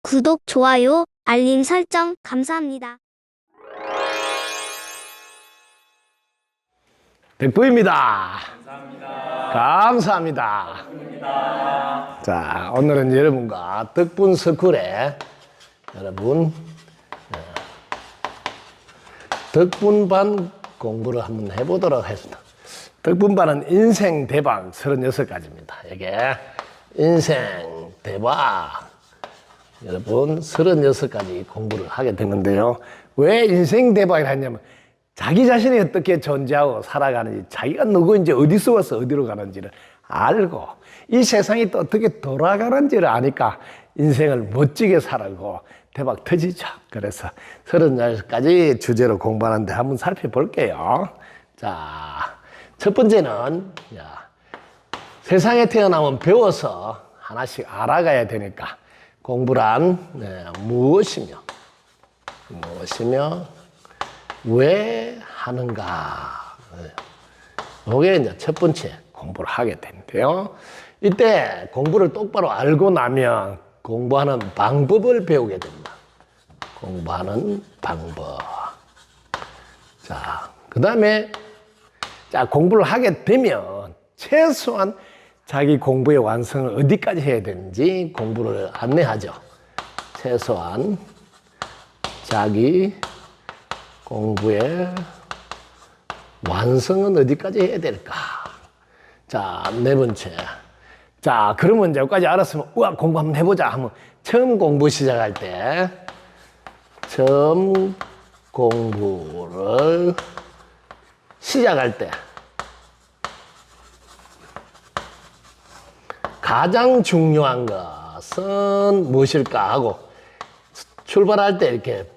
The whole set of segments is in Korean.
구독, 좋아요, 알림 설정 감사합니다. 백부입니다. 감사합니다. 감사합니다. 감사합니다. 자, 오늘은 여러분과 덕분 스쿨에 여러분 덕분반 공부를 한번 해보도록 하겠습니다. 덕분반은 인생 대박 36가지입니다. 이게 인생 대박 여러분 36가지 공부를 하게 되는데요. 왜 인생 대박을 하냐면 자기 자신이 어떻게 존재하고 살아가는지, 자기가 누구인지, 어디서 와서 어디로 가는지를 알고 이 세상이 또 어떻게 돌아가는지를 아니까 인생을 멋지게 살고 대박 터지죠. 그래서 36가지 주제로 공부하는데 한번 살펴볼게요. 자, 첫 번째는 세상에 태어나면 배워서 하나씩 알아가야 되니까 공부란 무엇이며 왜 하는가. 이게 이제 첫 번째 공부를 하게 되는데요. 이때 공부를 똑바로 알고 나면 공부하는 방법을 배우게 됩니다. 공부하는 방법. 자, 그 다음에 공부를 하게 되면 최소한 자기 공부의 완성을 어디까지 해야 되는지 공부를 안내하죠. 최소한 자기 공부의 완성은 어디까지 해야 될까? 자, 네 번째. 자, 그러면 이제 여기까지 알았으면, 우와, 공부 한번 해보자 하면, 처음 공부 시작할 때, 처음 공부를 시작할 때, 가장 중요한 것은 무엇일까 하고, 출발할 때 이렇게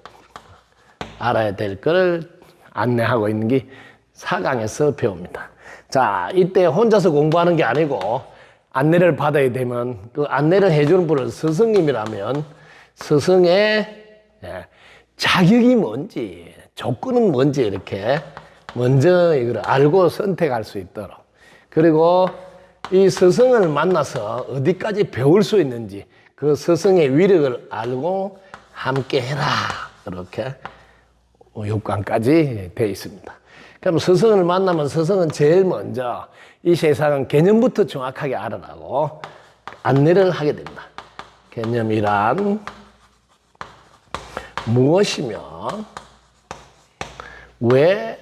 알아야 될 걸 안내하고 있는 게 4강에서 배웁니다. 자, 이때 혼자서 공부하는 게 아니고 안내를 받아야 되면 그 안내를 해주는 분은 스승님이라면 스승의 자격이 뭔지, 조건은 뭔지 이렇게 먼저 이걸 알고 선택할 수 있도록, 그리고 이 스승을 만나서 어디까지 배울 수 있는지 그 스승의 위력을 알고 함께 해라, 이렇게 6강까지 되어 있습니다. 그럼 스승을 만나면 스승은 제일 먼저 이 세상은 개념부터 정확하게 알아라고 안내를 하게 됩니다. 개념이란 무엇이며 왜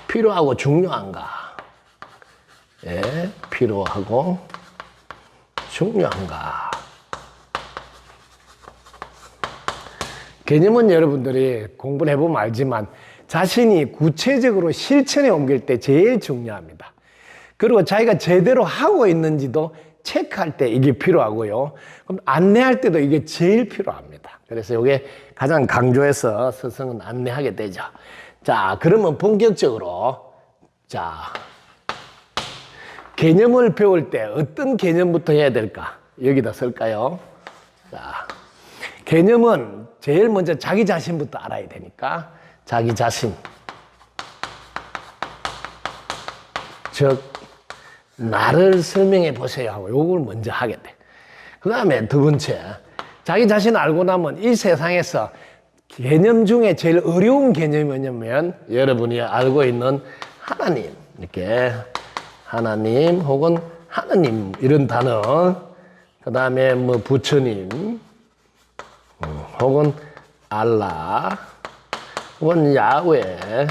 필요하고 중요한가? 필요하고 중요한가? 개념은 여러분들이 공부를 해보면 알지만 자신이 구체적으로 실천에 옮길 때 제일 중요합니다. 그리고 자기가 제대로 하고 있는지도 체크할 때 이게 필요하고요. 그럼 안내할 때도 이게 제일 필요합니다. 그래서 이게 가장 강조해서 스승은 안내하게 되죠. 자, 그러면 본격적으로 개념을 배울 때 어떤 개념부터 해야 될까? 여기다 쓸까요? 자, 개념은 제일 먼저 자기 자신부터 알아야 되니까 자기 자신, 즉 나를 설명해 보세요 하고 요걸 먼저 하게 돼. 그 다음에 두 번째, 자기 자신을 알고 나면 이 세상에서 개념 중에 제일 어려운 개념이 뭐냐면 여러분이 알고 있는 하나님, 이렇게 하나님 혹은 하느님 이런 단어, 그 다음에 뭐 부처님 혹은 알라 혹은 야훼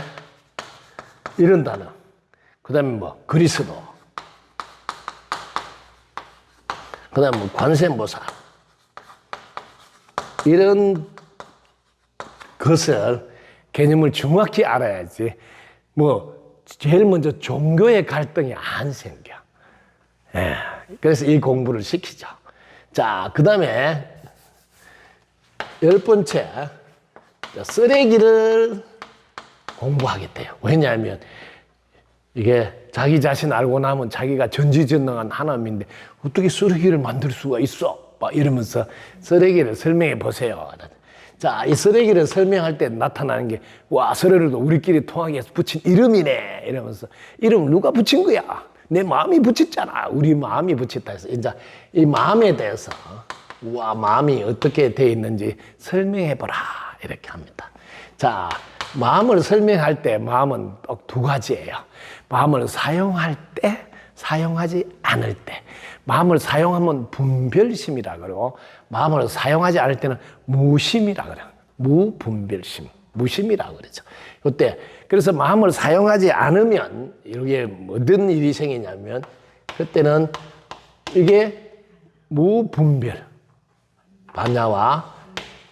이런 단어, 그 다음에 뭐 그리스도, 그 다음에 뭐 관세음보살 이런 것을 개념을 정확히 알아야지 뭐 제일 먼저 종교의 갈등이 안 생겨. 그래서 이 공부를 시키죠. 자, 그 다음에 10번째, 쓰레기를 공부하게 돼요. 왜냐하면 이게 자기 자신 알고 나면 자기가 전지전능한 하나님인데 어떻게 쓰레기를 만들 수가 있어? 막 이러면서 쓰레기를 설명해 보세요. 자, 이 쓰레기를 설명할 때 나타나는 게, 와, 쓰레기도 우리끼리 통하게 해서 붙인 이름이네. 이러면서, 이름 누가 붙인 거야? 내 마음이 붙였잖아. 우리 마음이 붙였다 해서 이제 이 마음에 대해서 우와 마음이 어떻게 돼 있는지 설명해보라 이렇게 합니다. 자, 마음을 설명할 때 마음은 꼭 두 가지예요. 마음을 사용할 때, 사용하지 않을 때. 마음을 사용하면 분별심이라 그러고 마음을 사용하지 않을 때는 무심이라 그래요. 무분별심, 무심이라 그러죠. 이때 그래서 마음을 사용하지 않으면 이게 어떤 일이 생기냐면 그때는 이게 무분별, 반야와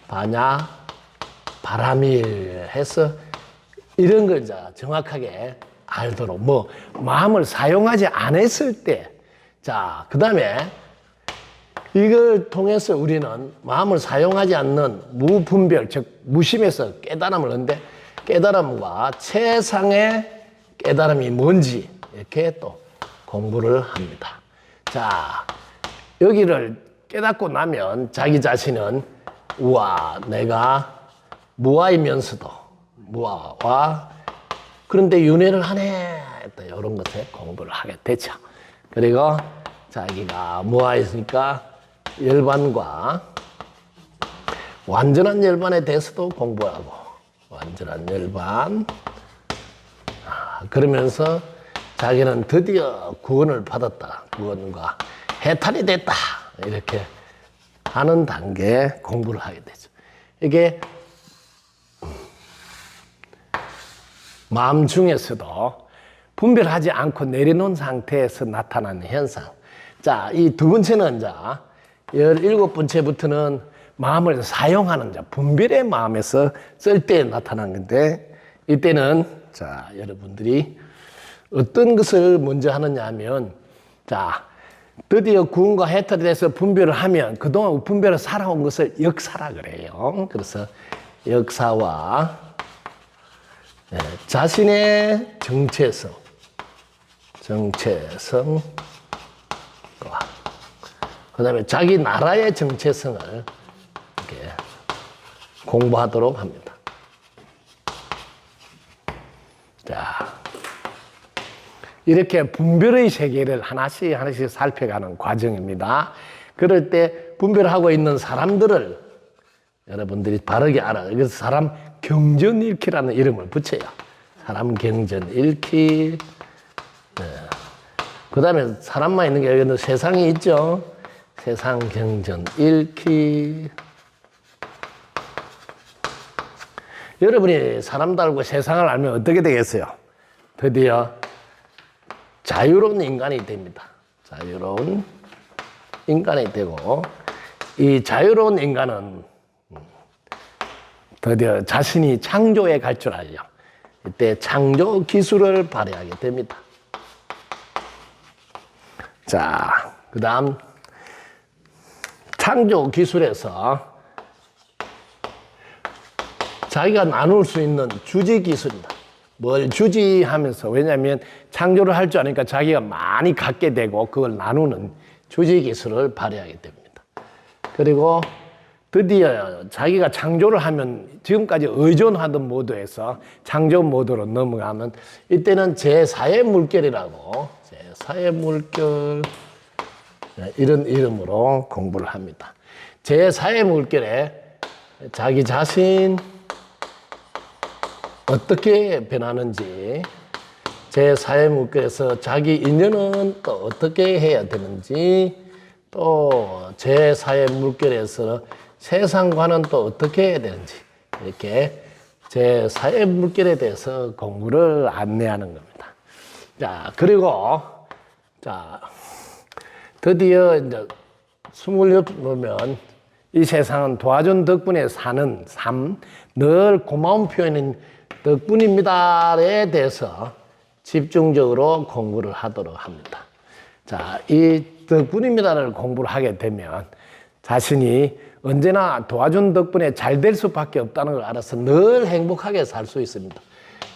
반야, 바람일 해서 이런 걸 이제 정확하게 알도록 뭐 마음을 사용하지 않았을 때, 자, 그 다음에 이걸 통해서 우리는 마음을 사용하지 않는 무분별, 즉 무심에서 깨달음을 얻는데 깨달음과 최상의 깨달음이 뭔지 이렇게 또 공부를 합니다. 자, 여기를 깨닫고 나면 자기 자신은 우와, 내가 무아이면서도 무아와 그런데 윤회를 하네. 이런 것에 공부를 하게 되죠. 그리고 자기가 무아했으니까 열반과 완전한 열반에 대해서도 공부하고 완전한 열반 그러면서 자기는 드디어 구원을 받았다. 구원과 해탈이 됐다. 이렇게 하는 단계에 공부를 하게 되죠. 이게 마음 중에서도 분별하지 않고 내려놓은 상태에서 나타나는 현상. 자, 이 두 번째는 자, 17번째부터는 마음을 사용하는 자, 분별의 마음에서 쓸 때 나타난 건데, 이때는 자, 여러분들이 어떤 것을 먼저 하느냐 하면, 자, 드디어 구원과 해탈에 대해서 분별을 하면 그동안 분별을 살아온 것을 역사라 그래요. 그래서 역사와 자신의 정체성, 그 다음에 자기 나라의 정체성을 이렇게 공부하도록 합니다. 자, 이렇게 분별의 세계를 하나씩 하나씩 살펴가는 과정입니다. 그럴 때 분별하고 있는 사람들을 여러분들이 바르게 알아요. 그래서 사람 경전일키라는 이름을 붙여요. 사람 경전일키. 네. 그 다음에 사람만 있는 게 여기는 세상이 있죠. 세상 경전일키. 여러분이 사람도 알고 세상을 알면 어떻게 되겠어요? 드디어 자유로운 인간이 됩니다. 자유로운 인간이 되고 이 자유로운 인간은 드디어 자신이 창조에 갈 줄 알죠. 이때 창조 기술을 발휘하게 됩니다. 자, 그 다음 창조 기술에서 자기가 나눌 수 있는 주지 기술입니다. 뭘 주지 하면서, 왜냐하면 창조를 할 줄 아니까 자기가 많이 갖게 되고 그걸 나누는 주지 기술을 발휘하게 됩니다. 그리고 드디어 자기가 창조를 하면 지금까지 의존하던 모드에서 창조 모드로 넘어가면 이때는 제4의 물결이라고, 제4의 물결 이런 이름으로 공부를 합니다. 제4의 물결에 자기 자신 어떻게 변하는지, 제4의 물결에서 자기 인연은 또 어떻게 해야 되는지, 또 제4의 물결에서 세상과는 또 어떻게 해야 되는지, 이렇게 제4의 물결에 대해서 공부를 안내하는 겁니다. 자, 그리고 자, 드디어 이제 26 보면 이 세상은 도와준 덕분에 사는 삶, 늘 고마운 표현인 덕분입니다에 대해서 집중적으로 공부를 하도록 합니다. 자, 이 덕분입니다를 공부를 하게 되면 자신이 언제나 도와준 덕분에 잘 될 수밖에 없다는 걸 알아서 늘 행복하게 살 수 있습니다.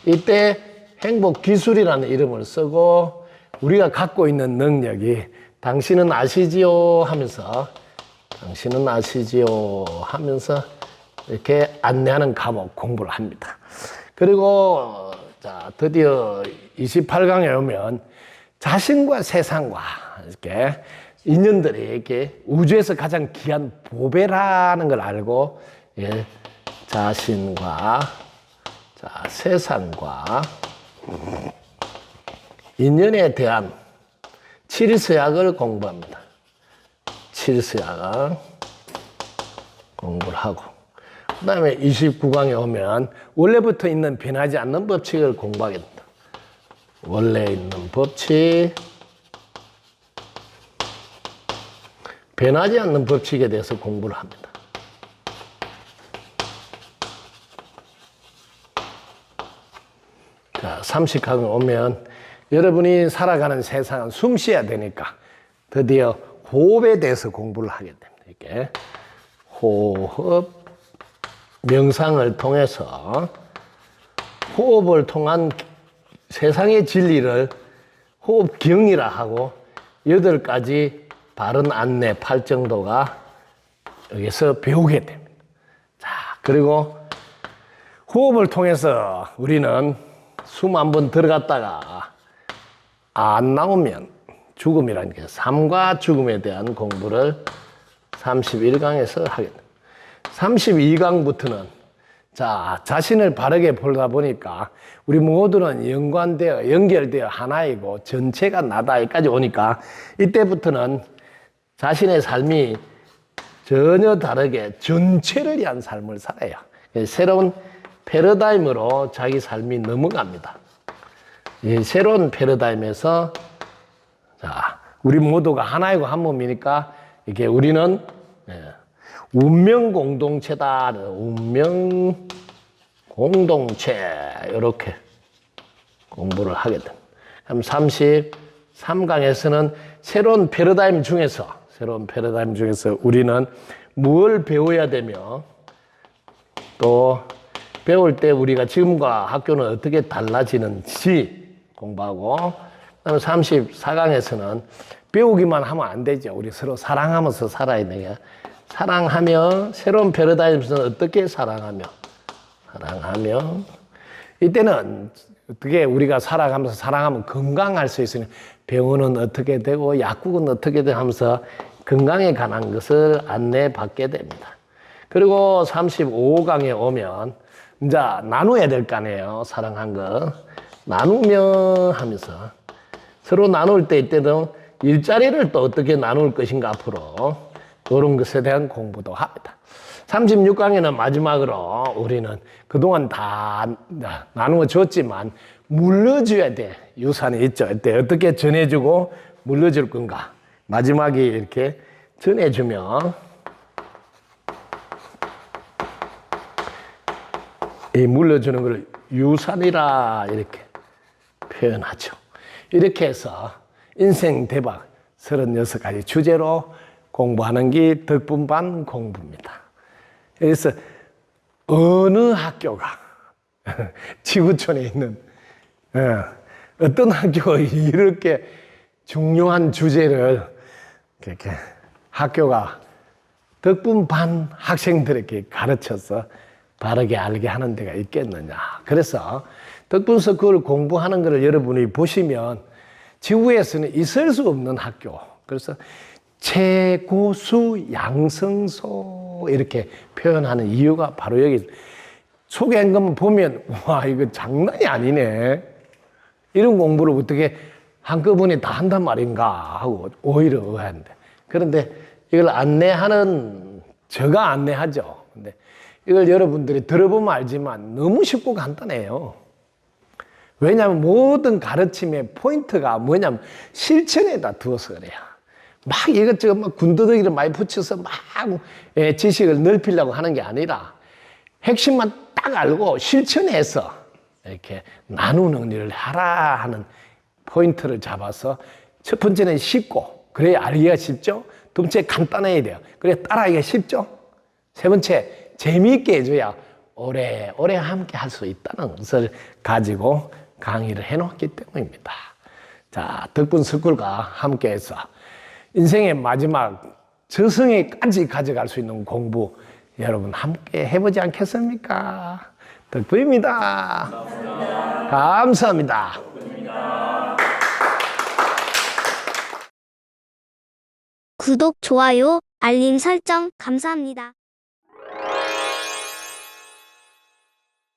이때 행복 기술이라는 이름을 쓰고 우리가 갖고 있는 능력이 당신은 아시지요 하면서, 당신은 아시지요 하면서 이렇게 안내하는 과목 공부를 합니다. 그리고 자, 드디어 28강에 오면 자신과 세상과 이렇게 인연들이 이렇게 우주에서 가장 귀한 보배라는 걸 알고, 예, 자신과 세상과 인연에 대한 칠서약을 공부합니다. 칠서약을 공부를 하고, 그 다음에 29강에 오면 원래부터 있는 변하지 않는 법칙을 공부하게 됩니다. 원래 있는 법칙, 변하지 않는 법칙에 대해서 공부를 합니다. 자, 30강에 오면 여러분이 살아가는 세상은 숨 쉬어야 되니까 드디어 호흡에 대해서 공부를 하게 됩니다. 이렇게 호흡, 명상을 통해서 호흡을 통한 세상의 진리를 호흡경이라 하고 8가지 바른 안내 8정도가 여기서 배우게 됩니다. 자, 그리고 호흡을 통해서 우리는 숨 한번 들어갔다가 안 나오면 죽음이라는 게 삶과 죽음에 대한 공부를 31강에서 하게 됩니다. 32강부터는 자, 자신을 바르게 보다 보니까 우리 모두는 연결되어 하나이고 전체가 나다 여기까지 오니까 이때부터는 자신의 삶이 전혀 다르게 전체를 위한 삶을 살아요. 새로운 패러다임으로 자기 삶이 넘어갑니다. 이 새로운 패러다임에서 자, 우리 모두가 하나이고 한 몸이니까 이게 우리는 운명 공동체다. 운명 공동체 이렇게 공부를 하게 됩니다. 그럼 33강에서는 새로운 패러다임 중에서 우리는 무엇을 배워야 되며 또 배울 때 우리가 지금과 학교는 어떻게 달라지는지 공부하고, 그다음에 34강에서는 배우기만 하면 안 되죠. 우리 서로 사랑하면서 살아야 돼요. 사랑하며 새로운 패러다임에서 어떻게 사랑하며 이때는 어떻게 우리가 살아가면서 사랑하면 건강할 수 있으니 병원은 어떻게 되고 약국은 어떻게 되고 하면서 건강에 관한 것을 안내받게 됩니다. 그리고 35강에 오면 이제 나눠야 될 거 아니에요. 사랑한 거 나누며 하면서 서로 나눌 때 이때는 일자리를 또 어떻게 나눌 것인가 앞으로 그런 것에 대한 공부도 합니다. 36강에는 마지막으로 우리는 그동안 다 나누어 줬지만 물려줘야 돼. 유산이 있죠. 이때 어떻게 전해주고 물려줄 건가. 마지막에 이렇게 전해주면 이 물려주는 걸 유산이라 이렇게 표현하죠. 이렇게 해서 인생 대박 36가지 주제로 공부하는 게 덕분반 공부입니다. 그래서 어느 학교가 지구촌에 있는 어떤 학교가 이렇게 중요한 주제를 이렇게 학교가 덕분반 학생들에게 가르쳐서 바르게 알게 하는 데가 있겠느냐. 그래서 덕분서 그걸 공부하는 것을 여러분이 보시면 지구에서는 있을 수 없는 학교. 그래서 최고수 양성소 이렇게 표현하는 이유가 바로 여기 소개한 것만 보면 와 이거 장난이 아니네. 이런 공부를 어떻게 한꺼번에 다 한단 말인가 하고 오히려 의아한데. 그런데 이걸 안내하는 제가 안내하죠. 근데 이걸 여러분들이 들어보면 알지만 너무 쉽고 간단해요. 왜냐하면 모든 가르침의 포인트가 뭐냐면 실천에다 두어서 그래요. 막 이것저것 막 군더더기를 많이 붙여서 막 지식을 넓히려고 하는 게 아니라 핵심만 딱 알고 실천해서 이렇게 나누는 일을 하라 하는 포인트를 잡아서 첫 번째는 쉽고 그래야 알기가 쉽죠. 두 번째 간단해야 돼요. 그래야 따라하기가 쉽죠. 세 번째 재미있게 해줘야 오래오래 함께 할 수 있다는 것을 가지고 강의를 해놓았기 때문입니다. 자, 덕분 스쿨과 함께해서 인생의 마지막 저승에까지 가져갈 수 있는 공부 여러분 함께 해보지 않겠습니까? 덕분입니다. 감사합니다. 구독, 좋아요, 알림 설정 감사합니다.